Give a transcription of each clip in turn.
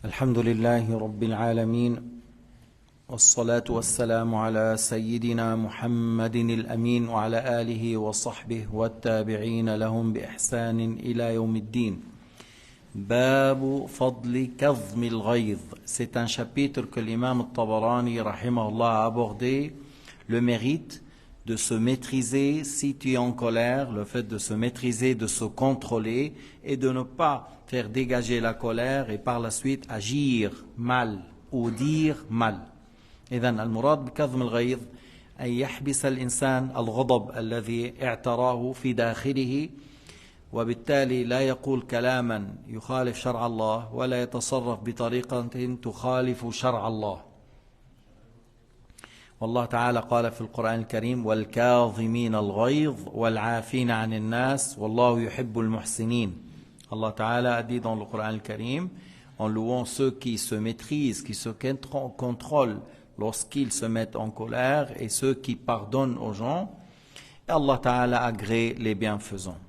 الحمد لله رب العالمين، والصلاة والسلام على سيدنا محمد الأمين وعلى آله وصحبه والتابعين لهم بإحسان إلى يوم الدين. باب فضل كظم الغيظ. C'est un chapitre que l'imam al-Tabarani rahimahullah a abordé, le mérite de se maîtriser si tu es en colère, le fait de se maîtriser, de se contrôler et de ne pas faire dégager la colère et par la suite agir mal ou dire mal. إذن المراد بكظم الغيظ أن يحبس الإنسان الغضب الذي اعتراه في داخله، وبالتالي لا يقول كلاما يخالف شرع الله ولا يتصرف بطريقة تخالف شرع الله. والله تعالى قال في القرآن الكريم: والكاظمين الغيظ والعافين عن الناس والله يحب المحسنين. Allah Ta'ala a dit dans le Coran al-Karim, en louant ceux qui se maîtrisent, qui se contrôlent lorsqu'ils se mettent en colère, et ceux qui pardonnent aux gens, et Allah Ta'ala agrée les bienfaisants.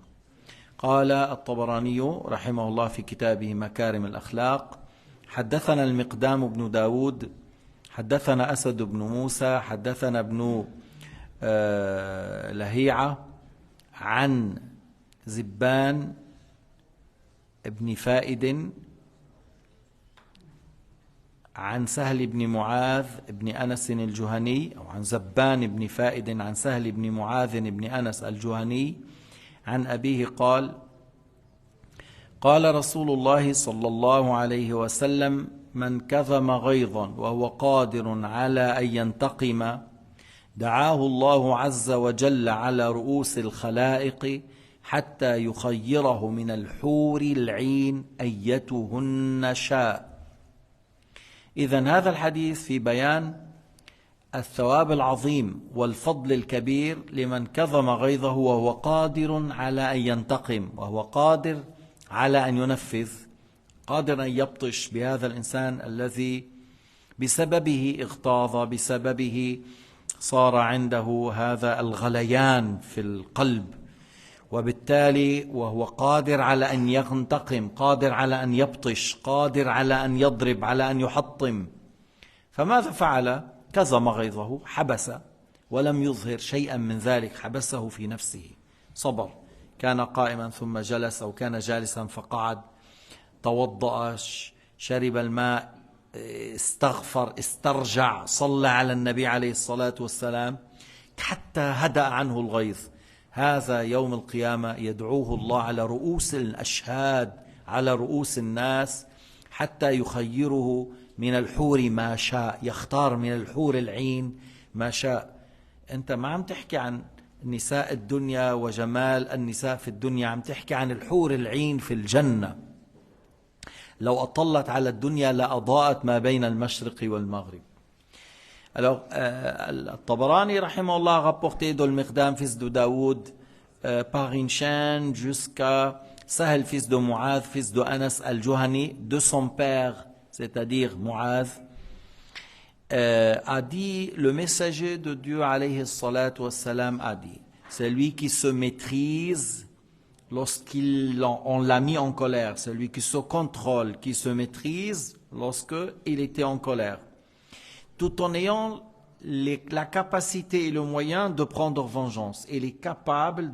قال الطبراني رحمه الله في كتابه مكارم الأخلاق: حدثنا المقدام بن داود حدثنا أسد بن موسى حدثنا ابن لهيعة عن زبان ابن فائد عن سهل بن معاذ بن أنس الجهني، أو عن زبان بن فائد عن سهل بن معاذ بن أنس الجهني عن أبيه قال: قال رسول الله صلى الله عليه وسلم: من كظم غيظا وهو قادر على أن ينتقم دعاه الله عز وجل على رؤوس الخلائق حتى يخيره من الحور العين أيتهن شاء. إذن هذا الحديث في بيان الثواب العظيم والفضل الكبير لمن كظم غيظه وهو قادر على أن ينتقم، وهو قادر على أن ينفذ، قادر أن يبطش بهذا الإنسان الذي بسببه اغتاظ، بسببه صار عنده هذا الغليان في القلب، وبالتالي وهو قادر على أن ينتقم، قادر على أن يبطش، قادر على أن يضرب، على أن يحطم. فماذا فعل؟ كظم غيظه، حبس ولم يظهر شيئا من ذلك، حبسه في نفسه، صبر، كان قائما ثم جلس، أو كان جالسا فقعد، توضأ، شرب الماء، استغفر، استرجع، صلى على النبي عليه الصلاة والسلام حتى هدأ عنه الغيظ. هذا يوم القيامة يدعوه الله على رؤوس الأشهاد، على رؤوس الناس، حتى يخيره من الحور ما شاء، يختار من الحور العين ما شاء. أنت ما عم تحكي عن نساء الدنيا وجمال النساء في الدنيا، عم تحكي عن الحور العين في الجنة. لو أطلت على الدنيا لأضاءت ما بين المشرق والمغرب. Alors, Al-Tabarani rahimahullah a rapporté dans le Miqdam fils de Daoud par une chaîne jusqu'à Sahel fils de Mu'adh fils de Anas al-Juhani, de son père, c'est-à-dire Mu'adh, a dit: le messager de Dieu alayhi salatu wassalam a dit: celui qui se maîtrise lorsqu'on l'a mis en colère, celui qui se contrôle, qui se maîtrise lorsqu'il était en colère, tout en ayant la capacité et le moyen de prendre vengeance. Il est capable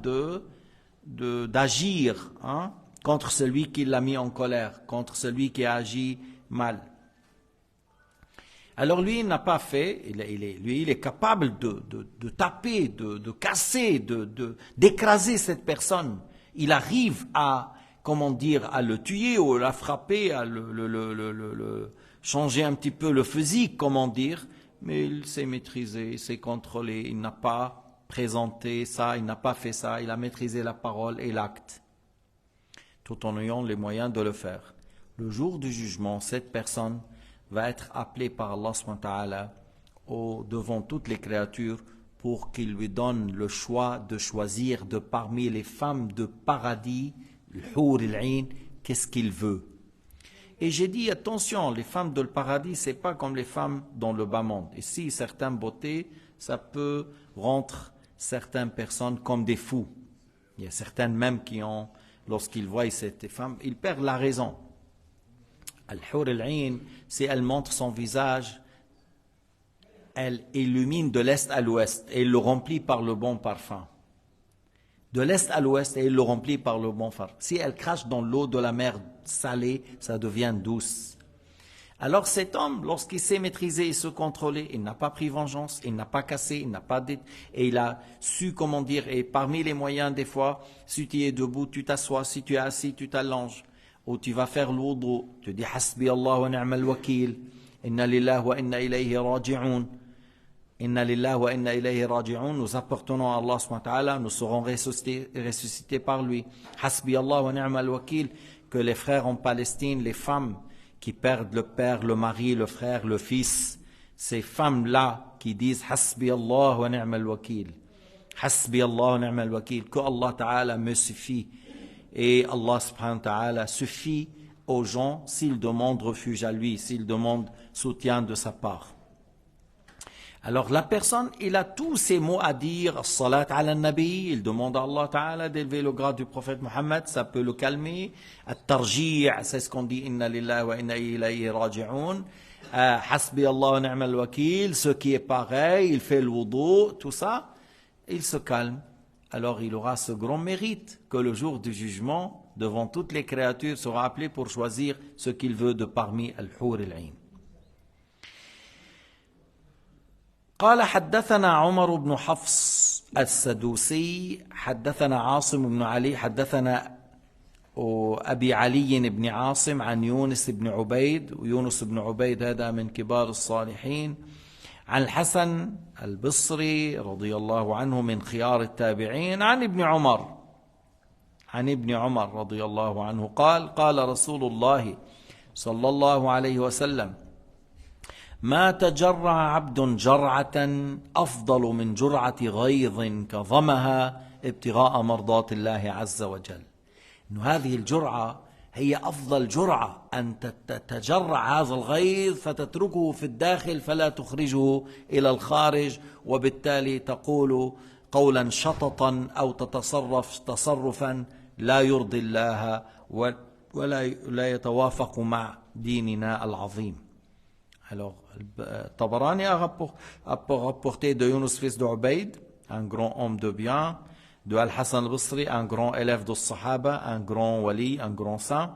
d'agir contre celui qui l'a mis en colère, contre celui qui a agi mal. Alors lui, il n'a pas fait, il est capable de taper, de casser, d'écraser cette personne. Il arrive à, comment dire, à le tuer ou à la frapper, à le changer un petit peu le physique, comment dire, mais il s'est maîtrisé, il s'est contrôlé, il n'a pas présenté ça, il n'a pas fait ça, il a maîtrisé la parole et l'acte, tout en ayant les moyens de le faire. Le jour du jugement, cette personne va être appelée par Allah subhanahu wa ta'ala devant toutes les créatures pour qu'il lui donne le choix de choisir de parmi les femmes de paradis, l'hur al-ain, qu'est-ce qu'il veut. Et j'ai dit, attention, les femmes de le paradis, c'est pas comme les femmes dans le bas monde. Ici, certaines beautés, ça peut rendre certaines personnes comme des fous. Il y a certaines même qui ont, lorsqu'ils voient cette femme, ils perdent la raison. Al-Hur al-Ain, si elle montre son visage, elle illumine de l'est à l'ouest et elle le remplit par le bon parfum. De l'est à l'ouest et elle le remplit par le bon parfum. Si elle crache dans l'eau de la mer salée, ça devient douce. Alors cet homme, lorsqu'il sait maîtriser et se contrôler, il n'a pas pris vengeance, il n'a pas cassé, il n'a pas et il a su, comment dire, et parmi les moyens des fois, si tu es debout, tu t'assois, si tu es assis, tu t'allonges, ou tu vas faire l'oudou, tu dis Hasbi Allah wa ni'mal wakil, inna lillah wa inna ilayhi raji'un, inna lillah wa inna ilayhi raji'un, nous appartenons à Allah subhanahu wa ta'ala, nous serons ressuscités par lui. Hasbi Allah wa ni'mal wakil, que les frères en Palestine, les femmes qui perdent le père, le mari, le frère, le fils, ces femmes-là qui disent Hasbi Allah wa ni'mal wakil, Hasbi Allah wa ni'mal wakil, que Allah ta'ala me suffit. Et Allah subhanahu wa ta'ala suffit aux gens s'ils demandent refuge à lui, s'ils demandent soutien de sa part. Alors la personne, il a tous ces mots à dire, salat ala nabi, il demande à Allah ta'ala d'élever le grade du prophète Mohammed, ça peut le calmer. At-tarji', c'est ce qu'on dit, inna lillahi wa inna ilayhi raji'un. Hasbi Allah wa ni'mal wakil, ce qui est pareil, il fait le wudu, tout ça, il se calme. Alors il aura ce grand mérite que le jour du jugement, devant toutes les créatures, sera appelé pour choisir ce qu'il veut de parmi al-Hur al-Ain. قال حدثنا عمر بن حفص السدوسي حدثنا عاصم بن علي حدثنا أبي علي بن عاصم عن يونس بن عبيد ويونس بن عبيد هذا من كبار الصالحين عن الحسن البصري رضي الله عنه من خيار التابعين عن ابن عمر رضي الله عنه قال رسول الله صلى الله عليه وسلم ما تجرع عبد جرعة أفضل من جرعة غيظ كظمها ابتغاء مرضات الله عز وجل. إنه هذه الجرعة هي أفضل جرعة أن تتجرع هذا الغيظ فتتركه في الداخل فلا تخرجه إلى الخارج، وبالتالي تقول قولا شططا أو تتصرف تصرفا لا يرضي الله ولا يتوافق مع ديننا العظيم. Alors, Tabarani a rapporté de Yunus fils de Ubayd, un grand homme de bien, de Al-Hassan al-Basri, un grand élève de Sahaba, un grand wali, un grand saint,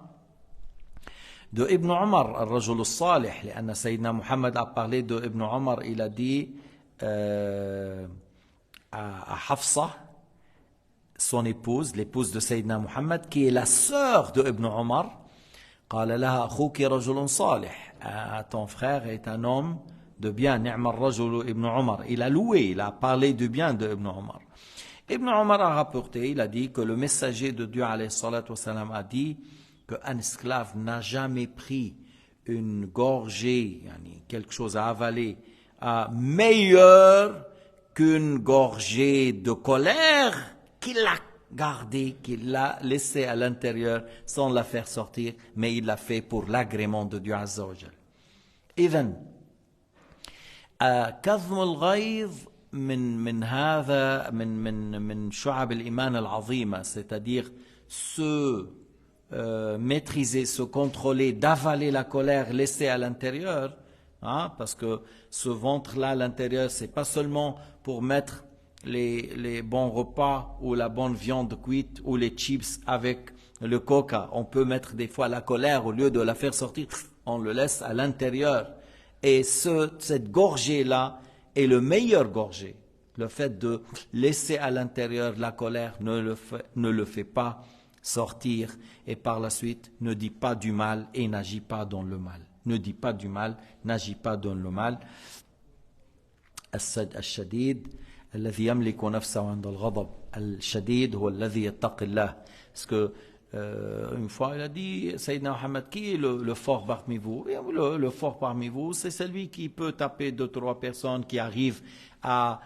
de Ibn Omar, al-Rajul al-Salih, لأن Sayyidina Muhammad a parlé de Ibn Omar, il a dit à Hafsa, son épouse, l'épouse de Sayyidina Muhammad, qui est la sœur de Ibn Omar, قال لها أخوك رجل صالح, ton frère est un homme de bien, نعم الرجل ابن عمر, il a loué, il a parlé du bien de Ibn Omar. Ibn Omar a rapporté, il a dit que le messager de Dieu alayhi salatu wassalam a dit qu'un esclave n'a jamais pris une gorgée, quelque chose à avaler, meilleure qu'une gorgée de colère qu'il a gardé, qu'il l'a laissé à l'intérieur sans la faire sortir, mais il l'a fait pour l'agrément de Dieu Azza wa Jal. إذن كظم الغيظ من شعب الإيمان العظيمة, c'est-à-dire se maîtriser, se contrôler, d'avaler la colère laissée à l'intérieur, parce que ce ventre-là à l'intérieur, c'est pas seulement pour mettre les bons repas ou la bonne viande cuite ou les chips avec le coca. On peut mettre des fois la colère, au lieu de la faire sortir, on le laisse à l'intérieur. Et cette gorgée-là est le meilleur gorgée. Le fait de laisser à l'intérieur la colère ne le fait pas sortir, et par la suite ne dit pas du mal et n'agit pas dans le mal. Ne dit pas du mal, n'agit pas dans le mal. الشديد الذي يملك نفسه عند الغضب الشديد هو الذي يتقي الله. Parce que une fois il a dit, Sayyidina Muhammad, qui est le fort parmi vous? Le fort parmi vous, c'est celui qui peut taper 2-3 personnes qui arrivent dans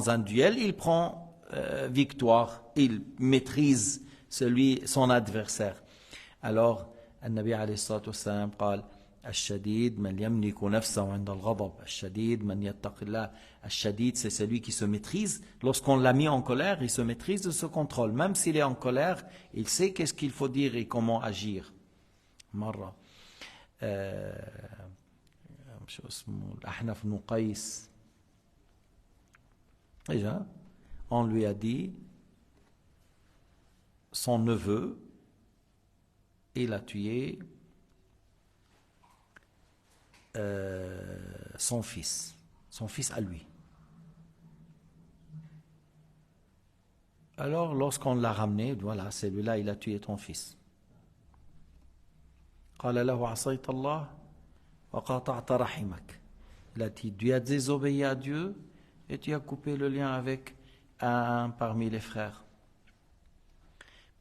un duel, il prend victoire, il maîtrise son adversaire. Alors النبي عليه الصلاة والسلام قال الشديد من يملك نفسه عند الغضب الشديد من يتق الله. الشديد, c'est celui qui se maîtrise. Lorsqu'on l'a mis en colère, il se maîtrise de ce contrôle. Même s'il est en colère, il sait qu'est-ce qu'il faut dire et comment agir. مرة شو اسمه الأحنف بن قيس déjà on lui a dit son neveu il a tué son fils à lui. Alors lorsqu'on l'a ramené, voilà, celui-là il a tué ton fils. قال له عصيت الله وقاطعت رحمك. Il a dit, tu as désobéi à Dieu et tu as coupé le lien avec un parmi les frères.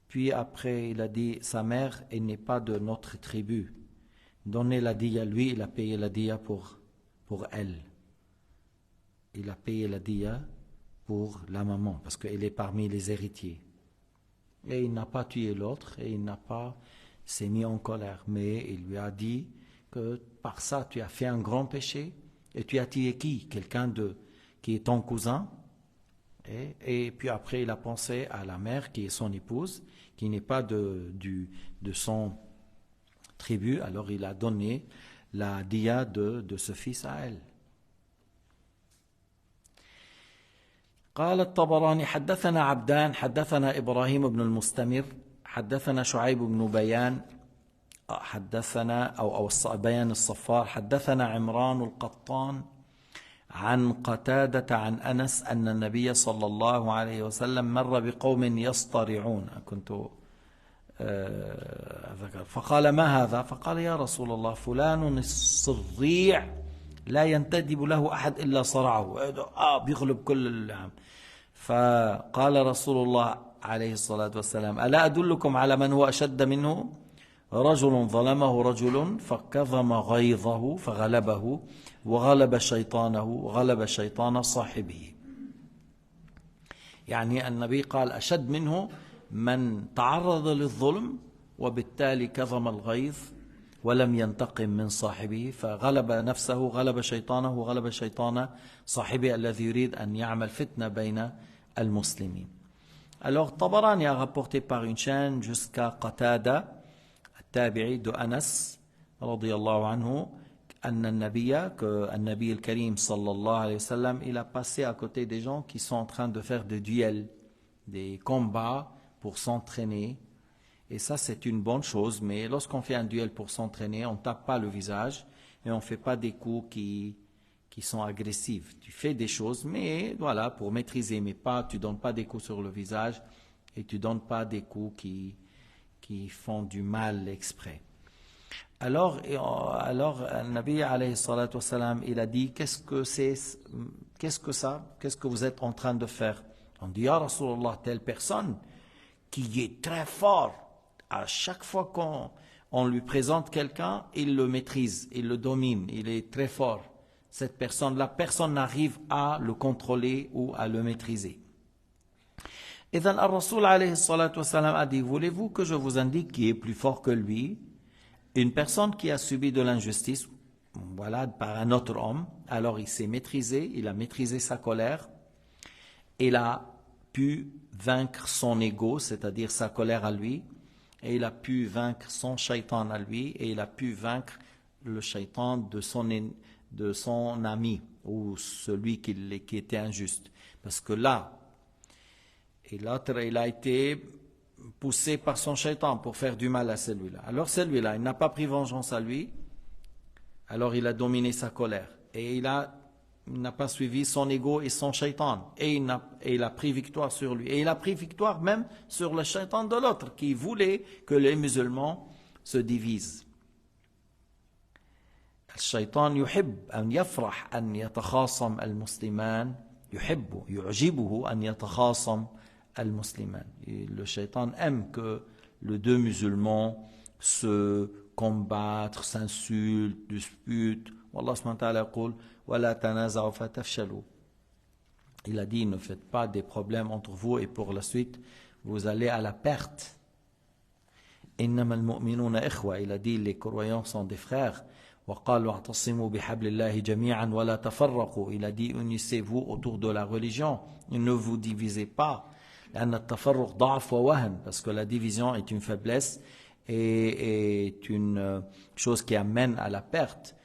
Puis après, il a dit, sa mère, elle n'est pas de notre tribu. Donnez la diya, lui, il a payé la diya pour elle. Il a payé la diya pour la maman, parce qu'elle est parmi les héritiers. Et il n'a pas tué l'autre, et il n'a pas s'est mis en colère. Mais il lui a dit que par ça, tu as fait un grand péché, et tu as tué qui? Quelqu'un qui est ton cousin. Et puis après, il a pensé à la mère qui est son épouse, qui n'est pas de son tribu. Alors il a donné la diya de ce fils à elle. قال الطبراني حدثنا عبدان حدثنا إبراهيم بن المستمر حدثنا شعيب بن بيان حدثنا أو بيان الصفار حدثنا عمران القطان عن قتادة عن أنس أن النبي صلى الله عليه وسلم مر بقوم يصطرعون كنت فقال ما هذا؟ فقال يا رسول الله فلان الصريع لا ينتدب له أحد إلا صرعه بيغلب كل العام. فقال رسول الله عليه الصلاة والسلام ألا أدلكم على من هو أشد منه؟ رجل ظلمه رجل فكظم غيظه فغلبه وغلب شيطان صاحبه. يعني النبي قال أشد منه من تعرض للظلم وبالتالي كظم الغيظ ولم ينتقم من صاحبه فغلب نفسه غلب شيطانه وغلب شيطان صاحبه الذي يريد أن يعمل فتنة بين المسلمين. Alors Tabarani a rapporté par une chaîne jusqu'à Qatada التابعي de Anas رضي الله عنه أن النبي الكريم صلى الله عليه وسلم il a passé à côté des gens qui sont en train de faire des duels, des combats pour s'entraîner. Et ça, c'est une bonne chose, mais lorsqu'on fait un duel pour s'entraîner, on ne tape pas le visage et on ne fait pas des coups qui sont agressifs. Tu fais des choses, mais voilà, pour maîtriser, mais pas, tu ne donnes pas des coups sur le visage et tu ne donnes pas des coups qui font du mal exprès. Alors Nabi alayhi salatu wassalam, il a dit, qu'est-ce que vous êtes en train de faire? On dit, Ya Rasulallah, telle personne qui est très fort. À chaque fois qu'on lui présente quelqu'un, il le maîtrise, il le domine, il est très fort. Cette personne-là, personne n'arrive à le contrôler ou à le maîtriser. Et then Ar-Rasul alayhi salatu wassalam a dit, voulez-vous que je vous indique qui est plus fort que lui? Une personne qui a subi de l'injustice, voilà, par un autre homme, alors il s'est maîtrisé, il a maîtrisé sa colère, il a pu vaincre son ego, c'est-à-dire sa colère à lui, et il a pu vaincre son shaitan à lui, et il a pu vaincre le shaitan de son ami, ou celui qui était injuste. Parce que là, et l'autre, il a été poussé par son shaitan pour faire du mal à celui-là. Alors celui-là, il n'a pas pris vengeance à lui, alors il a dominé sa colère, et il n'a pas suivi son ego et son shaitan, et il a pris victoire sur lui, et il a pris victoire même sur le shaitan de l'autre, qui voulait que les musulmans se divisent. الشيطان يحب أن يفرح أن يتخاصم المسلمان يعجبه أن يتخاصم المسلمان. Le shaitan aime que les deux musulmans se combattent, s'insultent, disputent. والله سبحانه وتعالى يقول ولا تنازعوا فتفشلوا. Il a dit, ne faites pas des problèmes entre vous et pour la suite vous allez à la perte. إنما المؤمنون إخوة. Il a dit, les croyants sont des frères. وقالوا اعتصموا بحبل الله جميعا ولا تفرقوا. Il a dit, unissez-vous autour de la religion, ne vous divisez pas. لأن التفرق ضعف ووهن, parce que la division est une faiblesse est une chose qui amène à la perte.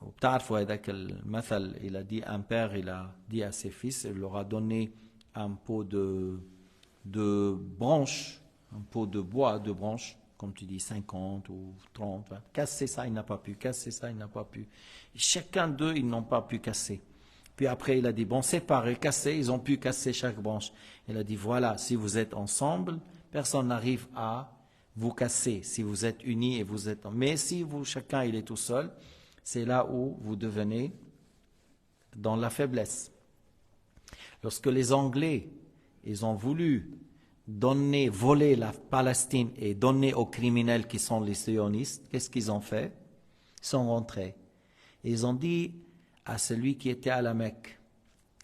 وبتعرفوا هذاك المثل, il a dit, un père, il a dit à ses fils, il leur a donné un pot de branches, un pot de bois, de branches, comme tu dis, 50 ou 30, 20. Casser ça, il n'a pas pu, casser ça, il n'a pas pu. Chacun d'eux, ils n'ont pas pu casser. Puis après, il a dit, bon, séparés, casser, ils ont pu casser chaque branche. Il a dit, voilà, si vous êtes ensemble, personne n'arrive à vous casser, si vous êtes unis et vous êtes... Mais si vous, chacun, il est tout seul, c'est là où vous devenez dans la faiblesse. Lorsque les Anglais, ils ont voulu voler la Palestine et donner aux criminels qui sont les sionistes, qu'est-ce qu'ils ont fait? Ils sont rentrés. Et ils ont dit à celui qui était à la Mecque,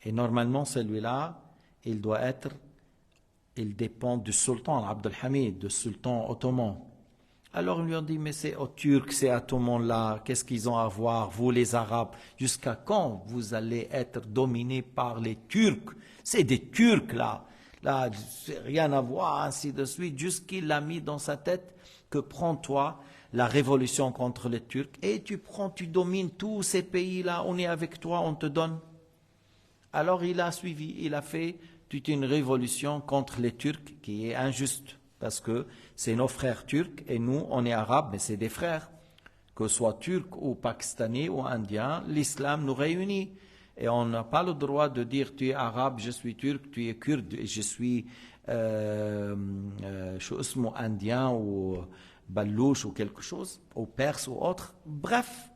et normalement celui-là, il dépend du sultan, Abdel Hamid, du sultan ottoman. Alors ils lui ont dit, mais c'est aux Turcs, c'est à tout le monde là, qu'est-ce qu'ils ont à voir, vous les Arabes, jusqu'à quand vous allez être dominés par les Turcs? C'est des Turcs là, rien à voir, ainsi de suite, jusqu'il a mis dans sa tête que prends-toi la révolution contre les Turcs, et tu domines tous ces pays-là, on est avec toi, on te donne. Alors il a suivi, il a fait toute une révolution contre les Turcs qui est injuste, parce que c'est nos frères turcs, et nous, on est arabes, mais c'est des frères. Que ce soit turcs ou pakistanais ou indiens, l'islam nous réunit. Et on n'a pas le droit de dire tu es arabe, je suis turc, tu es kurde, je suis indien ou balouche ou quelque chose, ou perse ou autre. Bref.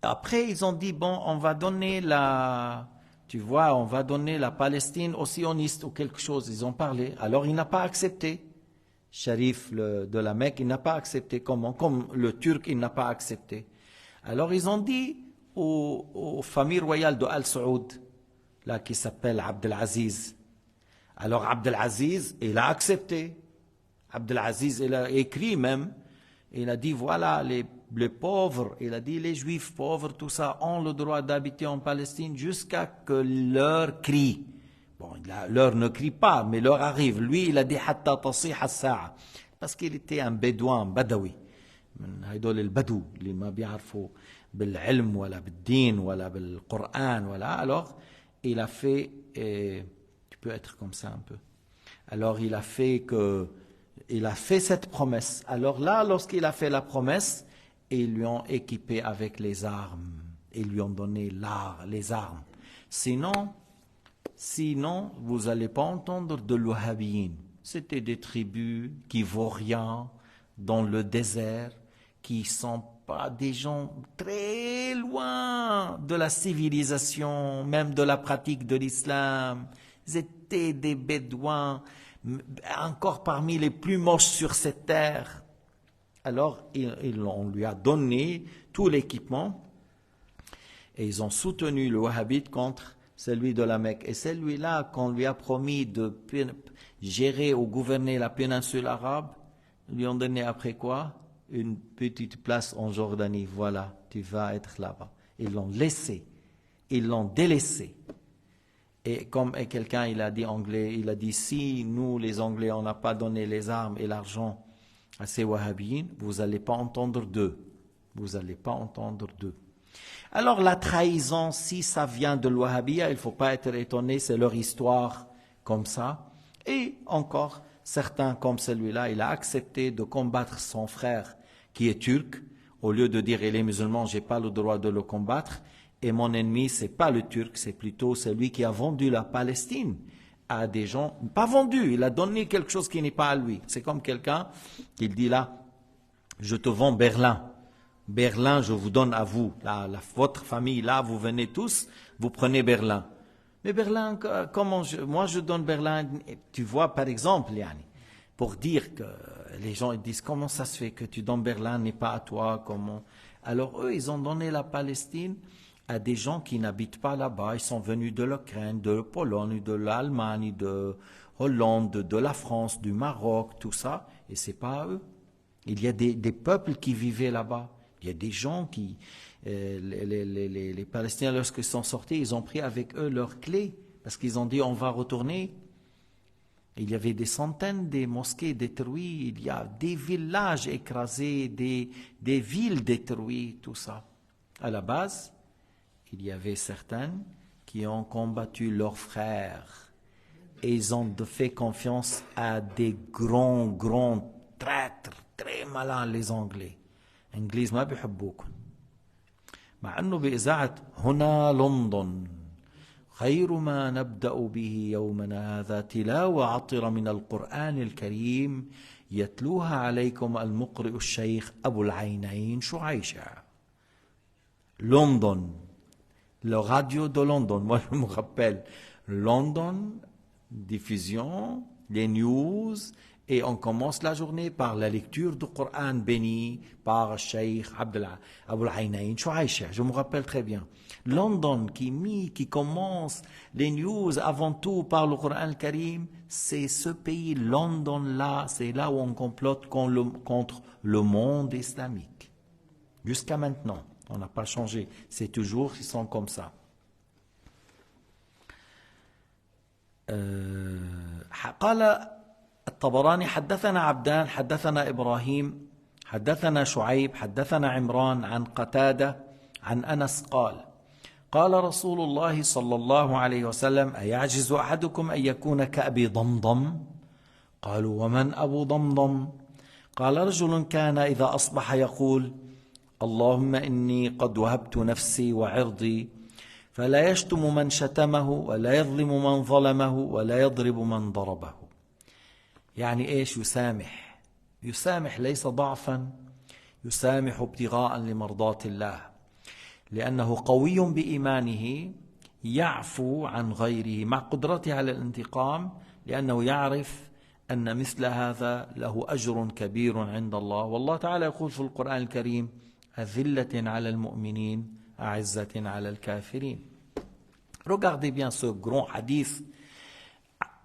Après, ils ont dit, bon, on va donner on va donner la Palestine aux sionistes ou quelque chose. Ils ont parlé. Alors, il n'a pas accepté. Sharif de la Mecque, il n'a pas accepté. Comment? Comme le Turc, il n'a pas accepté. Alors, ils ont dit aux familles royales de Al Saoud, là, qui s'appelle Abdelaziz. Alors, Abdelaziz, il a accepté. Abdelaziz, il a écrit même. Il a dit, voilà, les pauvres, il a dit, les juifs pauvres, tout ça, ont le droit d'habiter en Palestine jusqu'à que leur crie. Bon, leur ne crie pas, mais leur arrive. Lui, il a dit, hatta tasih as-sa'a. Parce qu'il était un bédouin, badawi. هيدول البدو اللي ما بيعرفوا بالعلم ولا بالدين ولا بالقرآن ولا. Alors, il a fait, tu peux être comme ça un peu. Alors, il a fait cette promesse. Alors là, lorsqu'il a fait la promesse, ils lui ont équipé avec les armes. Ils lui ont donné les armes. Sinon, vous n'allez pas entendre de l'Wahhabiyyin. C'était des tribus qui vaut rien dans le désert, qui sont pas des gens très loin de la civilisation, même de la pratique de l'islam. Ils étaient des bédouins, encore parmi les plus moches sur cette terre. Alors, on lui a donné tout l'équipement et ils ont soutenu le wahhabite contre celui de la Mecque. Et celui-là, qu'on lui a promis de gérer ou gouverner la péninsule arabe, lui ont donné après quoi? Une petite place en Jordanie. Voilà, tu vas être là-bas. Ils l'ont laissé, ils l'ont délaissé. Et comme quelqu'un, il a dit anglais, il a dit, si nous, les Anglais, on n'a pas donné les armes et l'argent à ces wahhabiyyin, vous n'allez pas entendre d'eux. Vous n'allez pas entendre d'eux. Alors la trahison, si ça vient de l'Wahhabiyya, il ne faut pas être étonné, c'est leur histoire comme ça. Et encore, certains comme celui-là, il a accepté de combattre son frère qui est turc, au lieu de dire il est musulman, je n'ai pas le droit de le combattre. Et mon ennemi, ce n'est pas le Turc, c'est plutôt celui qui a vendu la Palestine à des gens, pas vendu, il a donné quelque chose qui n'est pas à lui. C'est comme quelqu'un qui dit là, je te vends Berlin. Berlin, je vous donne à vous. Votre famille, là, vous venez tous, vous prenez Berlin. Mais Berlin, moi je donne Berlin, tu vois, par exemple, Yani, pour dire que les gens ils disent, comment ça se fait que tu donnes Berlin, n'est pas à toi, comment? Alors eux, ils ont donné la Palestine à des gens qui n'habitent pas là-bas. Ils sont venus de l'Ukraine, de la Pologne, de l'Allemagne, de Hollande, de la France, du Maroc, tout ça. Et c'est pas à eux. Il y a des peuples qui vivaient là-bas. Il y a des gens qui... les Palestiniens, lorsqu'ils sont sortis, ils ont pris avec eux leurs clés. Parce qu'ils ont dit, on va retourner. Il y avait des centaines de mosquées détruites, il y a des villages écrasés, des villes détruites, tout ça. À la base, il y avait certains qui ont combattu leurs frères et ils ont fait confiance à des grands traîtres, très malins, les Anglais. الإنجليز ما بيحبوكم. مع أنه بإذاعة هنا لندن خير ما نبدأ به يومنا هذا تلاوة عطرة من القرآن الكريم يتلوها عليكم المقرئ الشيخ أبو العينين شعيشة. London, le radio de London, moi je me rappelle, London, diffusion, les news, et on commence la journée par la lecture du Coran béni par Cheikh Abul Haynain Chouaïcha. Je me rappelle très bien. London qui commence les news avant tout par le Coran Karim, c'est ce pays, London-là, c'est là où on complote contre le monde islamique. Jusqu'à maintenant, on n'a pas changé. C'est toujours, ils sont comme ça. قال الطبراني حدثنا عبدان حدثنا إبراهيم حدثنا شعيب حدثنا عمران عن قتادة عن أنس قال قال رسول الله صلى الله عليه وسلم أيعجز أحدكم أن يكون كأبي ضمضم قالوا ومن أبو ضمضم قال رجل كان إذا أصبح يقول اللهم إني قد وهبت نفسي وعرضي فلا يشتم من شتمه ولا يظلم من ظلمه ولا يضرب من ضربه. يعني إيش؟ يسامح ليس ضعفا، يسامح ابتغاء لمرضات الله، لأنه قوي بإيمانه يعفو عن غيره مع قدرته على الانتقام، لأنه يعرف أن مثل هذا له أجر كبير عند الله. والله تعالى يقول في القرآن الكريم أذلة على المؤمنين أعزة على الكافرين. Regardez bien ce grand hadith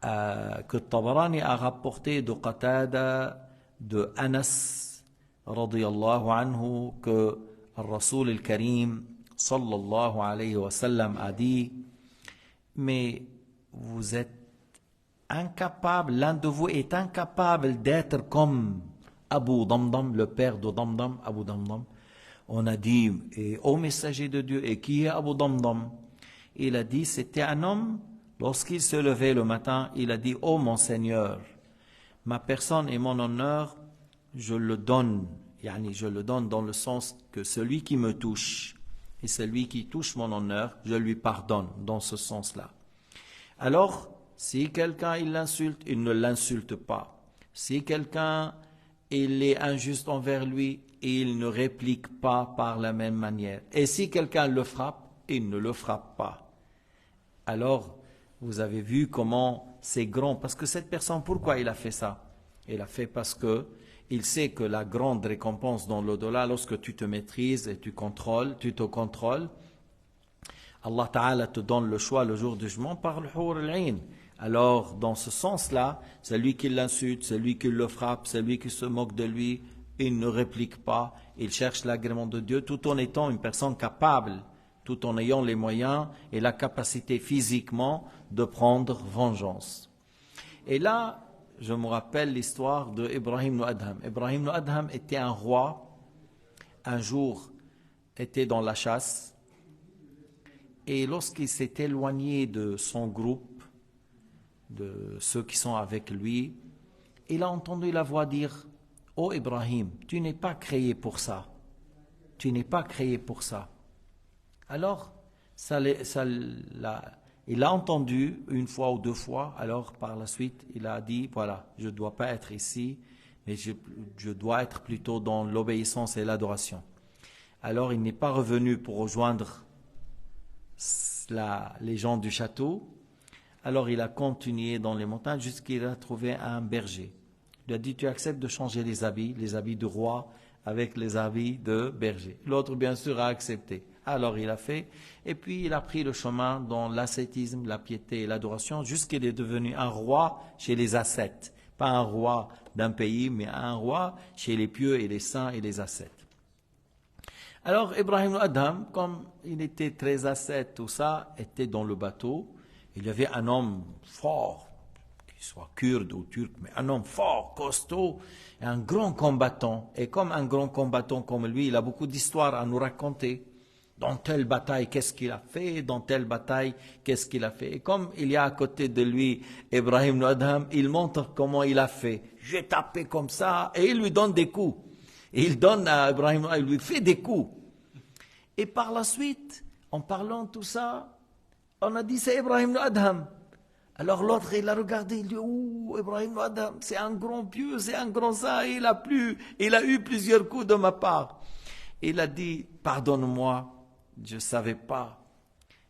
que Tabarani a rapporté de Qatada, de Anas radiyallahu anhu, que le Rasoul al-Karim sallallahu alayhi wa sallam a dit, mais vous êtes incapable, l'un de vous est incapable d'être comme Abu Damdam, le père de Damdam, Abu Damdam. On a dit, ô messager de Dieu, et qui est Abu Damdam? Il a dit, c'était un homme, lorsqu'il se levait le matin, il a dit, ô mon Seigneur, ma personne et mon honneur, je le donne dans le sens que celui qui me touche et celui qui touche mon honneur, je lui pardonne, dans ce sens-là. Alors, si quelqu'un il l'insulte, il ne l'insulte pas. Si quelqu'un il est injuste envers lui, il ne réplique pas par la même manière. Et si quelqu'un le frappe, il ne le frappe pas. Alors, vous avez vu comment c'est grand. Parce que cette personne, pourquoi il a fait ça? Il a fait parce que il sait que la grande récompense dans l'au-delà, lorsque tu te maîtrises et tu te contrôles, Allah Ta'ala te donne le choix le jour du jugement par le Hur al-Ain. Alors, dans ce sens-là, celui qui l'insulte, celui qui le frappe, celui qui se moque de lui, il ne réplique pas, il cherche l'agrément de Dieu tout en étant une personne capable, tout en ayant les moyens et la capacité physiquement de prendre vengeance. Et là, je me rappelle l'histoire de Ibrahim ibn Adham. Ibrahim ibn Adham était un roi, un jour était dans la chasse, et lorsqu'il s'est éloigné de son groupe, de ceux qui sont avec lui, il a entendu la voix dire, « Oh Ibrahim, tu n'es pas créé pour ça. Tu n'es pas créé pour ça. » Alors, il a entendu une fois ou deux fois, alors par la suite, il a dit, voilà, je ne dois pas être ici, mais je dois être plutôt dans l'obéissance et l'adoration. Alors, il n'est pas revenu pour rejoindre les gens du château. Alors, il a continué dans les montagnes jusqu'il a trouvé un berger. Il a dit, tu acceptes de changer les habits de roi avec les habits de berger. L'autre, bien sûr, a accepté. Alors, il a fait, et puis il a pris le chemin dans l'ascétisme, la piété et l'adoration, jusqu'il est devenu un roi chez les ascètes. Pas un roi d'un pays, mais un roi chez les pieux et les saints et les ascètes. Alors, Ibrahim Adham, comme il était très ascète, tout ça, était dans le bateau. Il y avait un homme fort, qu'il soit kurde ou turc, mais un homme fort, costaud, et un grand combattant. Et comme un grand combattant comme lui, il a beaucoup d'histoires à nous raconter. Dans telle bataille, qu'est-ce qu'il a fait? Dans telle bataille, qu'est-ce qu'il a fait? Et comme il y a à côté de lui Ibrahim Adham, il montre comment il a fait. J'ai tapé comme ça, et il lui donne des coups. Et il donne à Ibrahim, il lui fait des coups. Et par la suite, en parlant de tout ça, on a dit c'est Ibrahim Adham. Alors l'autre, il a regardé, il dit, ouh, Ibrahim Adham, c'est un grand pieux, c'est un grand ça, il a eu plusieurs coups de ma part. Il a dit, pardonne-moi, je ne savais pas.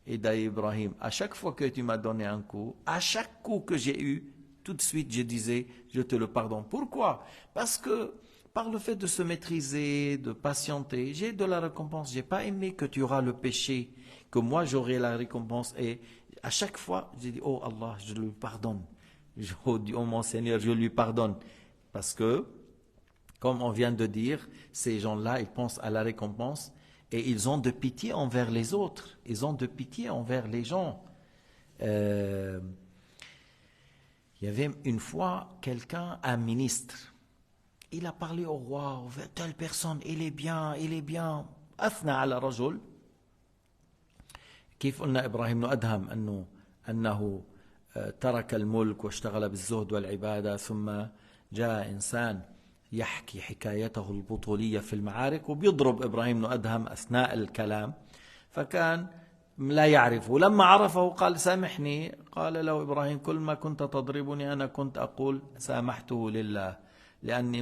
Et d'ailleurs, Ibrahim, à chaque fois que tu m'as donné un coup, à chaque coup que j'ai eu, tout de suite je disais, je te le pardonne. Pourquoi? Parce que par le fait de se maîtriser, de patienter, j'ai de la récompense. Je n'ai pas aimé que tu auras le péché, que moi j'aurai la récompense. Et à chaque fois, j'ai dit, oh Allah, je lui pardonne. Oh mon Seigneur, je lui pardonne. Parce que, comme on vient de dire, ces gens-là, ils pensent à la récompense et ils ont de pitié envers les autres. Ils ont de pitié envers les gens. Il y avait une fois quelqu'un, un ministre, il a parlé au roi, telle personne, il est bien, il est bien. أثنى على رجل كيف قلنا إبراهيم بن أدهم أنه ترك الملك واشتغل بالزهد والعبادة ثم جاء إنسان يحكي حكايته البطولية في المعارك وبيضرب إبراهيم بن أدهم أثناء الكلام فكان لا يعرفه لما عرفه قال سامحني قال له إبراهيم كل ما كنت تضربني أنا كنت أقول سامحته لله لأني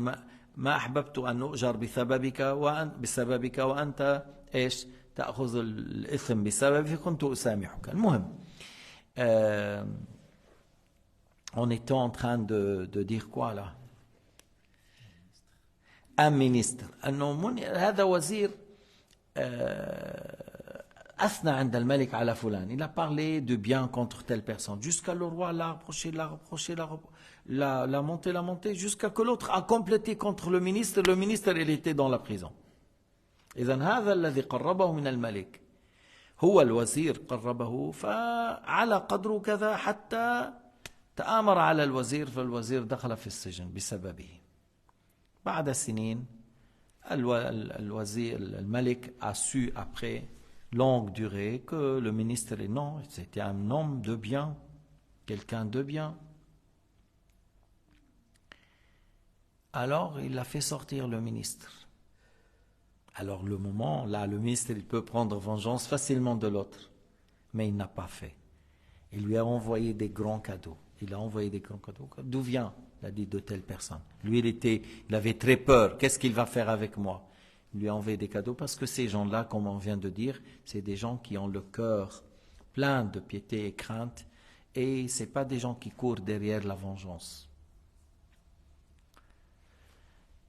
ما أحببت أن أؤجر بسببك وأنت إيش تأخذ الإثم بسببي كنت أسامحك. المهم on était en train de dire quoi là? Un ministre أنه هذا وزير أثنى عند الملك على فلان. Il a parlé de bien contre telle personne jusqu'à le roi l'a reproché, l'a monté jusqu'à que l'autre a complété contre le ministre. Le ministre il était dans la prison. إذن هذا الذي قربه من الملك هو الوزير قربه فعلى قدره كذا حتى تآمر على الوزير فالوزير دخل في السجن بسببه. بعد سنين الوزير الملك a su après longue durée que le ministre non, c'était un homme de bien, quelqu'un de bien. Alors il a fait sortir le ministre. Alors le moment, là, le ministre, il peut prendre vengeance facilement de l'autre. Mais il n'a pas fait. Il lui a envoyé des grands cadeaux. Il a envoyé des grands cadeaux. D'où vient? Il a dit de telle personne. Lui, il avait très peur. Qu'est-ce qu'il va faire avec moi? Il lui a envoyé des cadeaux parce que ces gens-là, comme on vient de dire, c'est des gens qui ont le cœur plein de piété et crainte. Et ce n'est pas des gens qui courent derrière la vengeance.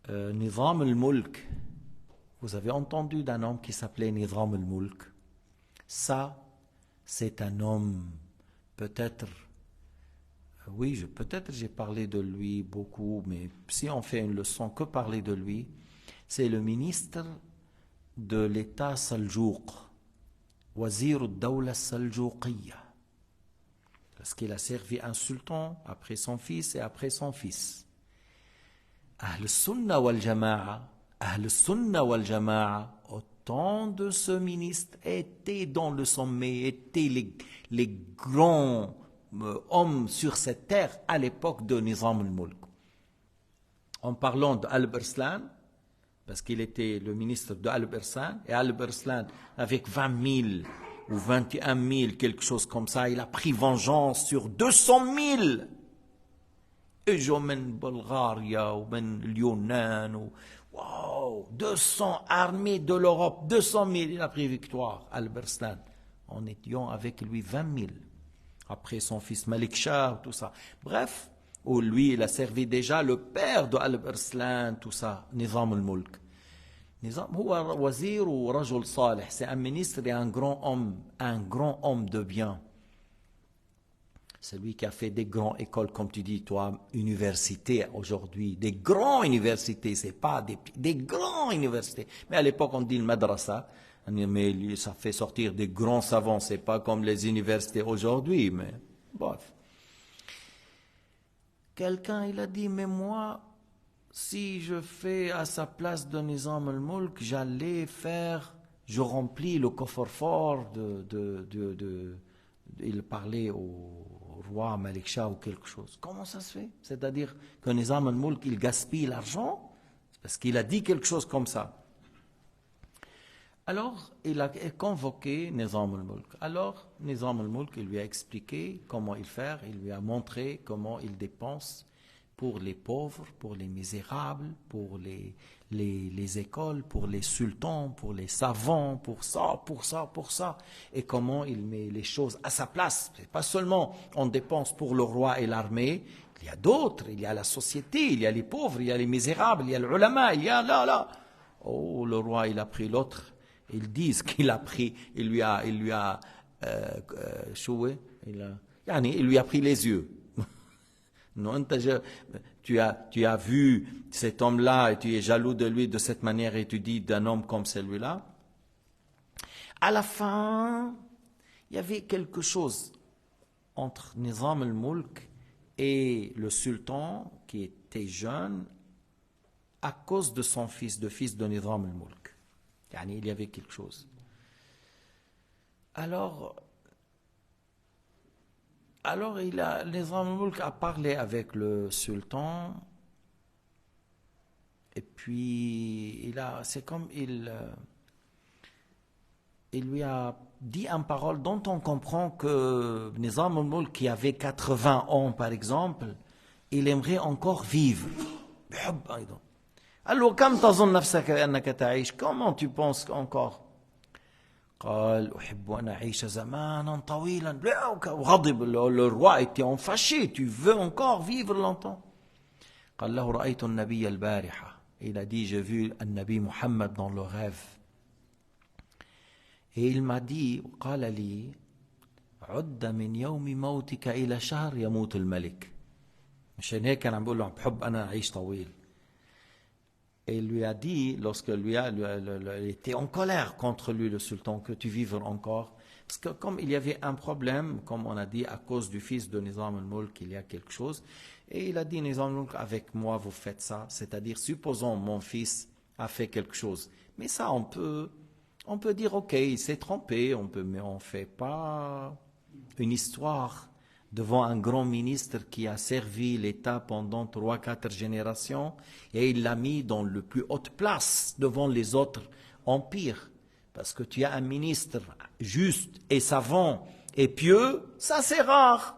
Nizam al-Mulk. Vous avez entendu d'un homme qui s'appelait Nizam al-Mulk. Ça, c'est un homme, peut-être, oui, peut-être j'ai parlé de lui beaucoup, mais si on fait une leçon, que parler de lui? C'est le ministre de l'État Saljouk, Wazir al-Dawla Saljoukiyya. Parce qu'il a servi un sultan après son fils et après son fils. Ahl-Sunnah wal-Jama'a, Ahl-Sunnah wal-Jama'a, autant de ce ministre étaient dans le sommet, étaient les grands hommes sur cette terre à l'époque de Nizam al-Mulk. En parlant d'Alp-Arslan, parce qu'il était le ministre d'Alp-Arslan, et Alp-Arslan, avec 20 000 ou 21 000, quelque chose comme ça, il a pris vengeance sur 200 000. اجوا من بلغاريا ومن اليونان واو 200 armées de l'Europe, 200 000, il a pris victoire, Alp-Arslan, en étant avec lui 20 000. Après son fils Malik Shah, tout ça. Bref, où lui, il a servi déjà le père de Alp-Arslan, tout ça, Nizam al-Mulk. Nizam, huwa wazir ou rajul salih, c'est un ministre et un grand homme de bien. C'est lui qui a fait des grandes écoles, comme tu dis, toi, universités aujourd'hui, des grandes universités, c'est pas des grandes universités. Mais à l'époque, on dit le madrasa, mais ça fait sortir des grands savants, c'est pas comme les universités aujourd'hui, mais bref. quelqu'un il a dit, mais moi, si je fais à sa place de Nizam al-Mulk, je remplis le coffre-fort il parlait au roi Malik Shah ou quelque chose. Comment ça se fait? C'est-à-dire que Nizam al-Mulk, il gaspille l'argent parce qu'il a dit quelque chose comme ça. Alors, il a convoqué Nizam al-Mulk. Alors, Nizam al-Mulk, il lui a expliqué comment il fait, il lui a montré comment il dépense pour les pauvres, pour les misérables, pour les écoles, pour les sultans, pour les savants, pour ça, et comment il met les choses à sa place. C'est pas seulement on dépense pour le roi et l'armée, il y a d'autres, il y a la société, il y a les pauvres, il y a les misérables, il y a l'ulama, il y a là. Oh, le roi, il a pris l'autre. Ils disent qu'il a pris, il lui a choué, il lui a pris les yeux. Non, tu as vu cet homme-là et tu es jaloux de lui de cette manière et tu dis d'un homme comme celui-là. À la fin, il y avait quelque chose entre Nizam al-Mulk et le sultan qui était jeune à cause de son fils de Nizam al-Mulk. Il y avait quelque chose. Alors Nizam al-Mulk a parlé avec le sultan et puis c'est comme il lui a dit une parole dont on comprend que Nizam al-Mulk qui avait 80 ans par exemple, il aimerait encore vivre. Alors, comment tu penses encore? قال أحب أن أعيش زمانا طويلا. Le roi était enfâché, tu veux encore vivre longtemps? قال له رأيت النبي البارحة. Il a dit, j'ai vu un Nabi Muhammad dans le rêve. Et il m'a dit, قال لي عد من يوم موتك إلى شهر يموت الملك. مشان هيك كان عم بقول له بحب أنا أعيش طويل. Et il lui a dit, il était en colère contre lui, le sultan, que tu vives encore. Parce que comme il y avait un problème, comme on a dit, à cause du fils de Nizam al-Mulk, il y a quelque chose. Et il a dit, Nizam al-Mulk, avec moi, vous faites ça. C'est-à-dire, supposons mon fils a fait quelque chose. Mais ça, on peut dire, ok, il s'est trompé, mais on ne fait pas une histoire devant un grand ministre qui a servi l'État pendant 3-4 générations et il l'a mis dans le plus haute place devant les autres empires. Parce que tu as un ministre juste et savant et pieux, ça c'est rare.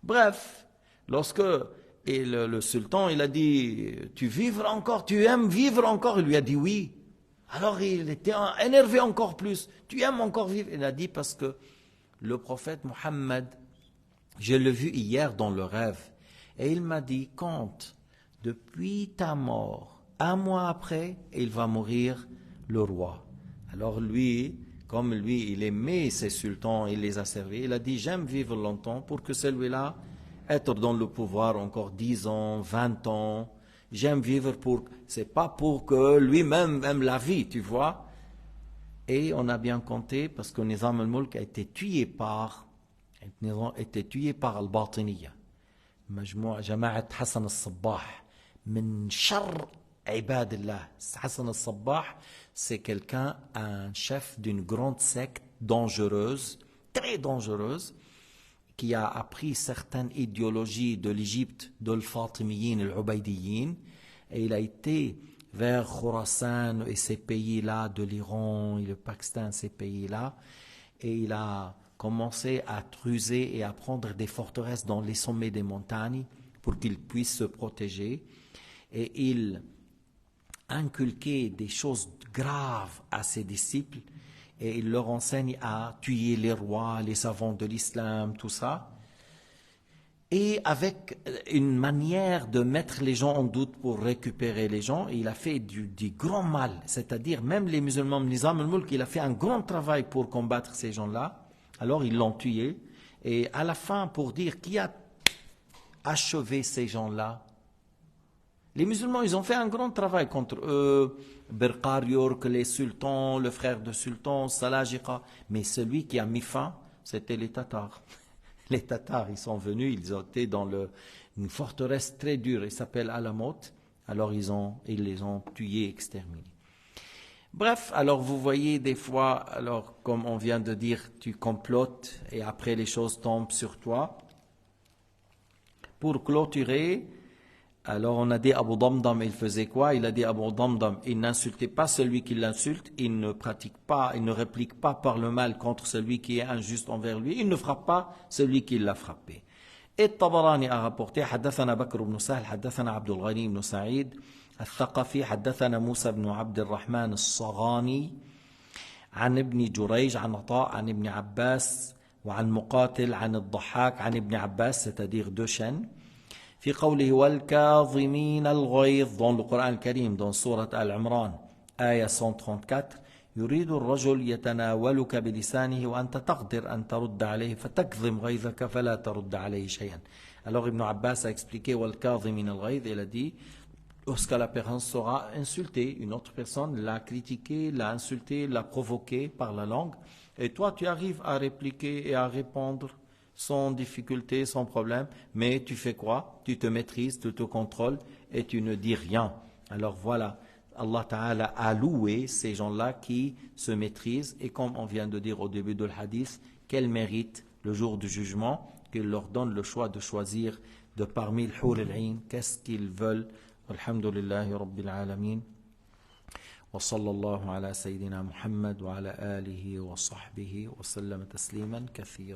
Bref, lorsque le sultan il a dit « Tu vivras encore, tu aimes vivre encore ?» Il lui a dit « Oui ». Alors il était énervé encore plus. « Tu aimes encore vivre ?» Il a dit parce que le prophète Mohammed, je l'ai vu hier dans le rêve, et il m'a dit, compte, depuis ta mort, un mois après, il va mourir le roi. Alors lui, comme lui, il aimait ses sultans, il les a servis, il a dit, j'aime vivre longtemps pour que celui-là, être dans le pouvoir encore 10 ans, 20 ans, j'aime vivre c'est pas pour que lui-même aime la vie, tu vois. Et on a bien compté, parce que Nizam al-Mulk a été tué par الباطنية جماعة حسن الصباح من شر عباد الله. Hassan al-Sabbah, c'est quelqu'un, un chef d'une grande secte dangereuse, très dangereuse, qui a appris certaines idéologies de l'Égypte, de l'Fatimiyin, l'Ubaydiyin, et il a été vers Khorasan et ces pays-là, de l'Iran et le Pakistan, ces pays-là, et il a commencé à truser et à prendre des forteresses dans les sommets des montagnes pour qu'ils puissent se protéger. Et il inculquait des choses graves à ses disciples et il leur enseigne à tuer les rois, les savants de l'islam, tout ça. Et avec une manière de mettre les gens en doute pour récupérer les gens, il a fait du grand mal. C'est-à-dire, même les musulmans, Nizam al-Mulk, il a fait un grand travail pour combattre ces gens-là. Alors ils l'ont tué. Et à la fin, pour dire qui a achevé ces gens-là, les musulmans, ils ont fait un grand travail contre eux. Birqar York, les sultans, le frère de sultan, Salajiqa. Mais celui qui a mis fin, c'était les Tatars. Les Tatars, ils sont venus, ils étaient dans une forteresse très dure, il s'appelle Alamot. Alors ils les ont tués, exterminés. Bref, alors vous voyez des fois, alors comme on vient de dire, tu complotes et après les choses tombent sur toi. Pour clôturer, alors on a dit Abu Damdam, il faisait quoi? Il a dit Abu Damdam, il n'insultait pas celui qui l'insulte, il ne pratique pas, il ne réplique pas par le mal contre celui qui est injuste envers lui, il ne frappe pas celui qui l'a frappé. Et الطبراني a rapporté حدثنا بكر بن سهل حدثنا عبد الغني بن سعيد الثقفي حدثنا موسى بن عبد الرحمن الصغاني عن ابن جريج عن عطاء عن ابن عباس وعن مقاتل عن الضحاك عن ابن عباس c'est-à-dire deux chaînes في قوله والكاظمين الغيظ dans le Coran الكريم dans سورة آل عمران آية 134 يريد الرجل يتناولك بلسانه وأنت تقدر أن ترد عليه فتكظم غيظك فلا ترد عليه شيئا. Alors Ibn Abbas a expliqué والكاظمين الغيظ, il a dit lorsque la personne sera insultée, une autre personne l'a critiqué, l'a insulté, l'a provoqué par la langue, et toi tu arrives à répliquer et à répondre sans difficulté, sans problème, mais tu fais quoi? Tu te maîtrises, tu te contrôles et tu ne dis rien. Alors voilà, Allah Ta'ala a loué ces gens-là qui se maîtrisent et comme on vient de dire au début de l'hadith, quel mérite le jour du jugement, qu'il leur donne le choix de choisir de parmi le hur al-ain, qu'est-ce qu'ils veulent. Alhamdulillahi Rabbil Alamin. وصلى الله على سيدنا محمد وعلى آله وصحبه وسلم تسليما كثيرا.